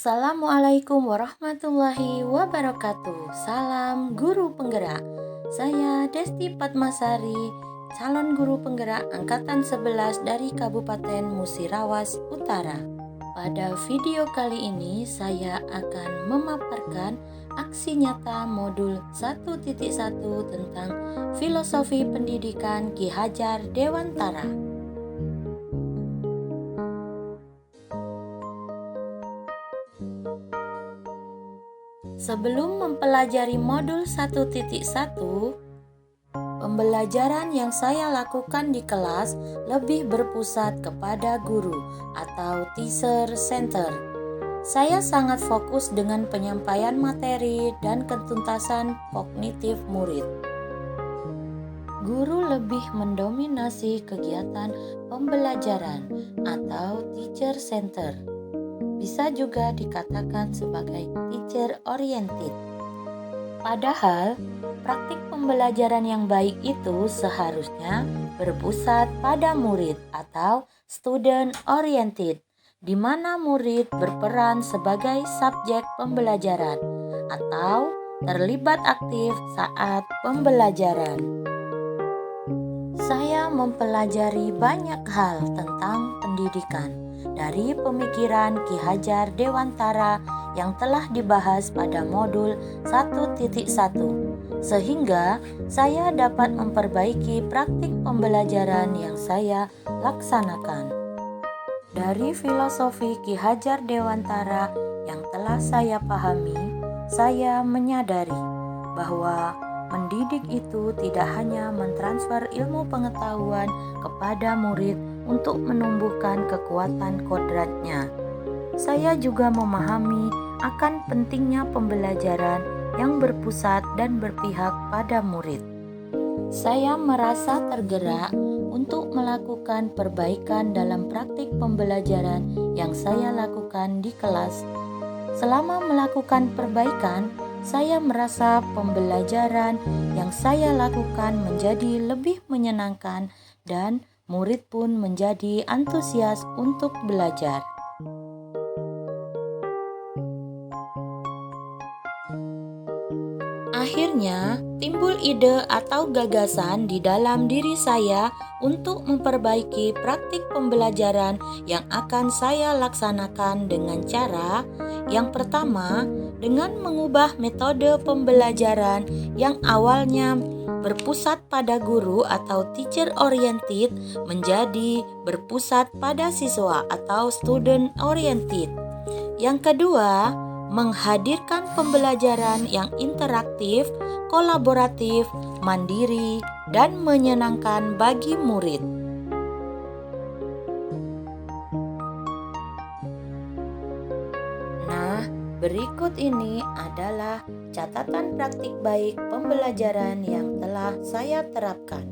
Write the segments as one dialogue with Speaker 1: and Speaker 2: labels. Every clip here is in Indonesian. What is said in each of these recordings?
Speaker 1: Assalamualaikum warahmatullahi wabarakatuh. Salam guru penggerak. Saya Desti Padmasari, calon guru penggerak angkatan 11 dari Kabupaten Musirawas Utara. Pada video kali ini saya akan memaparkan aksi nyata modul 1.1 tentang filosofi pendidikan Ki Hajar Dewantara. Sebelum mempelajari modul 1.1, pembelajaran yang saya lakukan di kelas lebih berpusat kepada guru atau teacher center. Saya sangat fokus dengan penyampaian materi dan ketuntasan kognitif murid. Guru lebih mendominasi kegiatan pembelajaran atau teacher center. Bisa juga dikatakan sebagai teacher oriented. Padahal, praktik pembelajaran yang baik itu seharusnya berpusat pada murid atau student oriented, di mana murid berperan sebagai subjek pembelajaran atau terlibat aktif saat pembelajaran. Saya mempelajari banyak hal tentang pendidikan dari pemikiran Ki Hajar Dewantara yang telah dibahas pada modul 1.1, sehingga saya dapat memperbaiki praktik pembelajaran yang saya laksanakan. Dari filosofi Ki Hajar Dewantara yang telah saya pahami, saya menyadari bahwa mendidik itu tidak hanya mentransfer ilmu pengetahuan kepada murid untuk menumbuhkan kekuatan kodratnya. Saya juga memahami akan pentingnya pembelajaran yang berpusat dan berpihak pada murid. Saya merasa tergerak untuk melakukan perbaikan dalam praktik pembelajaran yang saya lakukan di kelas. Selama melakukan perbaikan, saya merasa pembelajaran yang saya lakukan menjadi lebih menyenangkan dan murid pun menjadi antusias untuk belajar. Akhirnya, timbul ide atau gagasan di dalam diri saya untuk memperbaiki praktik pembelajaran yang akan saya laksanakan dengan cara yang pertama, dengan mengubah metode pembelajaran yang awalnya berpusat pada guru atau teacher oriented menjadi berpusat pada siswa atau student oriented. Yang kedua, menghadirkan pembelajaran yang interaktif, kolaboratif, mandiri, dan menyenangkan bagi murid. Nah, berikut ini adalah catatan praktik baik pembelajaran yang telah saya terapkan.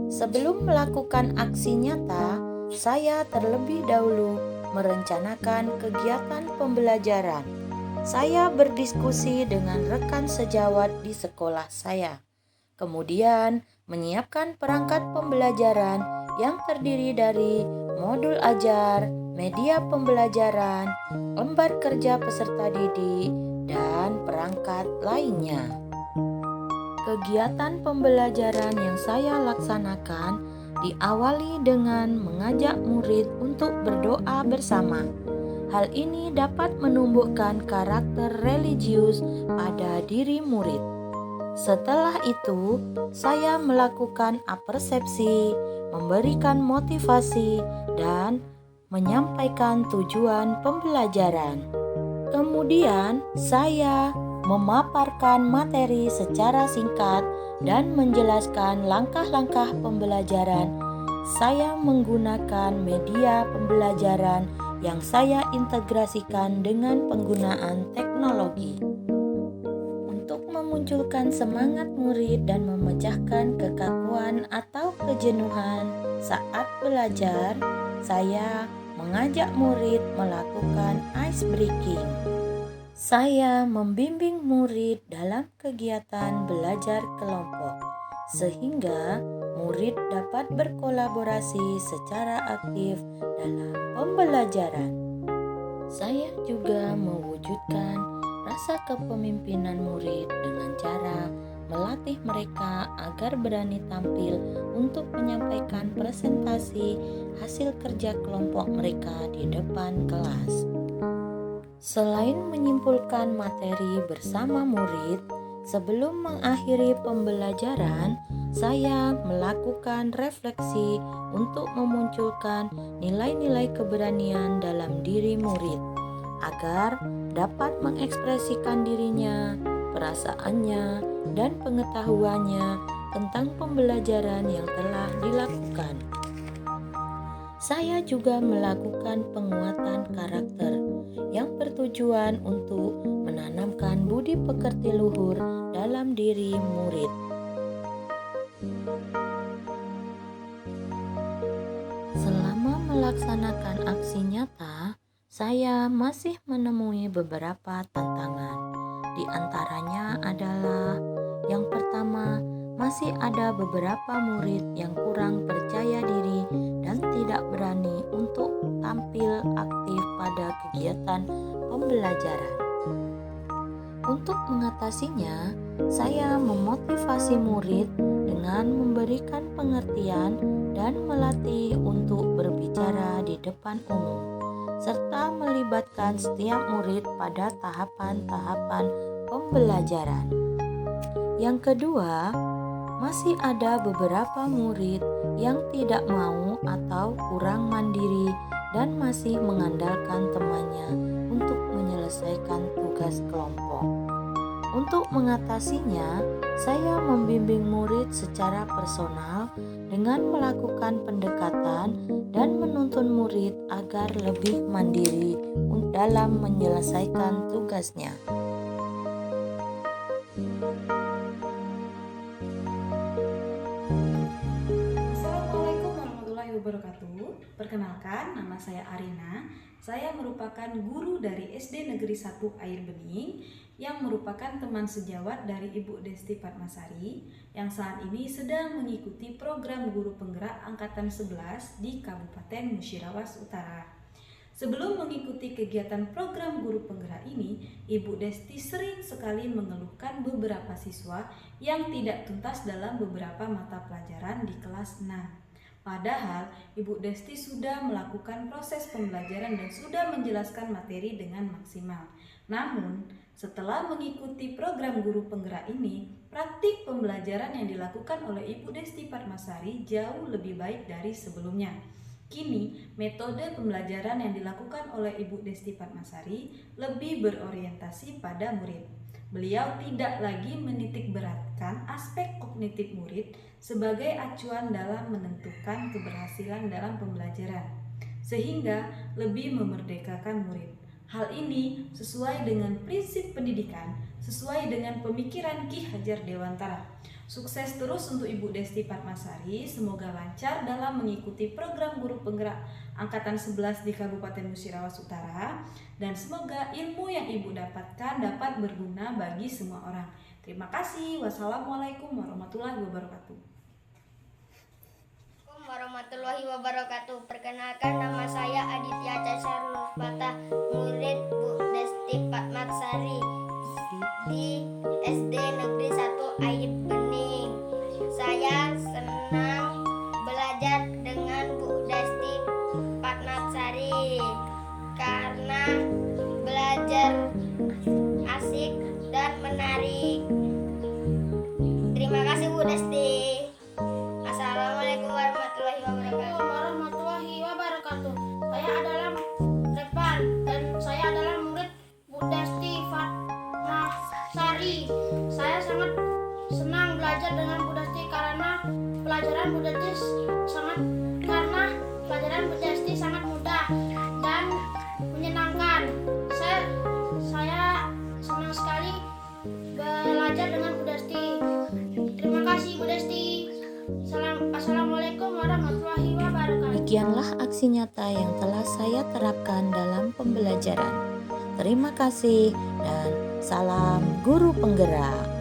Speaker 1: Sebelum melakukan aksi nyata, saya terlebih dahulu merencanakan kegiatan pembelajaran. Saya berdiskusi dengan rekan sejawat di sekolah saya. Kemudian menyiapkan perangkat pembelajaran yang terdiri dari modul ajar, media pembelajaran, lembar kerja peserta didik, dan perangkat lainnya. Kegiatan pembelajaran yang saya laksanakan diawali dengan mengajak murid untuk berdoa bersama. Hal ini dapat menumbuhkan karakter religius pada diri murid. Setelah itu, saya melakukan apersepsi, memberikan motivasi, dan menyampaikan tujuan pembelajaran. Kemudian, saya memaparkan materi secara singkat dan menjelaskan langkah-langkah pembelajaran. Saya menggunakan media pembelajaran yang saya integrasikan dengan penggunaan teknologi. Untuk memunculkan semangat murid dan memecahkan kekakuan atau kejenuhan saat belajar, saya mengajak murid melakukan ice breaking. Saya membimbing murid dalam kegiatan belajar kelompok, sehingga murid dapat berkolaborasi secara aktif dalam pembelajaran. Saya juga mewujudkan rasa kepemimpinan murid dengan cara melatih mereka agar berani tampil untuk menyampaikan presentasi hasil kerja kelompok mereka di depan kelas. Selain menyimpulkan materi bersama murid, sebelum mengakhiri pembelajaran, saya melakukan refleksi untuk memunculkan nilai-nilai keberanian dalam diri murid agar dapat mengekspresikan dirinya, perasaannya, dan pengetahuannya tentang pembelajaran yang telah dilakukan. Saya juga melakukan penguatan karakter yang bertujuan untuk menanamkan budi pekerti luhur dalam diri murid. Selama melaksanakan aksi nyata, saya masih menemui beberapa tantangan. Di antaranya adalah yang pertama, masih ada beberapa murid yang kurang percaya diri dan tidak berani untuk tampil aktif pada kegiatan pembelajaran. Untuk mengatasinya, saya memotivasi murid dengan memberikan pengertian dan melatih untuk berbicara di depan umum, serta melibatkan setiap murid pada tahapan-tahapan pembelajaran. Yang kedua, masih ada beberapa murid yang tidak mau atau kurang mandiri dan masih mengandalkan temannya untuk menyelesaikan tugas kelompok. Untuk mengatasinya, saya membimbing murid secara personal dengan melakukan pendekatan dan menuntun murid agar lebih mandiri dalam menyelesaikan tugasnya.
Speaker 2: Assalamualaikum warahmatullahi wabarakatuh. Perkenalkan, nama saya Arina. Saya merupakan guru dari SD Negeri 1 Air Bening yang merupakan teman sejawat dari Ibu Desti Fatmasari yang saat ini sedang mengikuti program guru penggerak angkatan 11 di Kabupaten Musirawas Utara. Sebelum mengikuti kegiatan program guru penggerak ini, Ibu Desti sering sekali mengeluhkan beberapa siswa yang tidak tuntas dalam beberapa mata pelajaran di kelas 6. Padahal Ibu Desti sudah melakukan proses pembelajaran dan sudah menjelaskan materi dengan maksimal. Namun, setelah mengikuti program guru penggerak ini, praktik pembelajaran yang dilakukan oleh Ibu Desti Fatmasari jauh lebih baik dari sebelumnya. Kini, metode pembelajaran yang dilakukan oleh Ibu Desti Fatmasari lebih berorientasi pada murid. Beliau tidak lagi menitik beratkan aspek kognitif murid sebagai acuan dalam menentukan keberhasilan dalam pembelajaran, sehingga lebih memerdekakan murid. Hal ini sesuai dengan prinsip pendidikan, sesuai dengan pemikiran Ki Hajar Dewantara. Sukses terus untuk Ibu Desti Fatmasari, semoga lancar dalam mengikuti program guru penggerak angkatan 11 di Kabupaten Musirawas Utara, dan semoga ilmu yang Ibu dapatkan dapat berguna bagi semua orang. Terima kasih. Wassalamualaikum warahmatullahi wabarakatuh.
Speaker 3: Warahmatullahi wabarakatuh. Perkenalkan, nama saya Aditya Cesar Nurpatah, murid Bu Desti Fatmasari di SD Negeri 1 Air Bening. Saya senang belajar dengan Bu Desti Fatmasari karena belajar asik dan menarik. Terima kasih Bu Desti. Assalamualaikum warahmatullahi wabarakatuh.
Speaker 4: Warahmatullahi wabarakatuh. Saya adalah Revan dan saya adalah murid Bu Desti Fatmasari. Saya sangat senang belajar dengan Bu Desti karena pelajaran Bu Desti sangat mudah dan menyenangkan. Saya senang sekali belajar dengan Bu Desti. Terima kasih Bu Desti. Assalamualaikum warahmatullahi wabarakatuh.
Speaker 1: Demikianlah aksi nyata yang telah saya terapkan dalam pembelajaran. Terima kasih dan salam guru penggerak.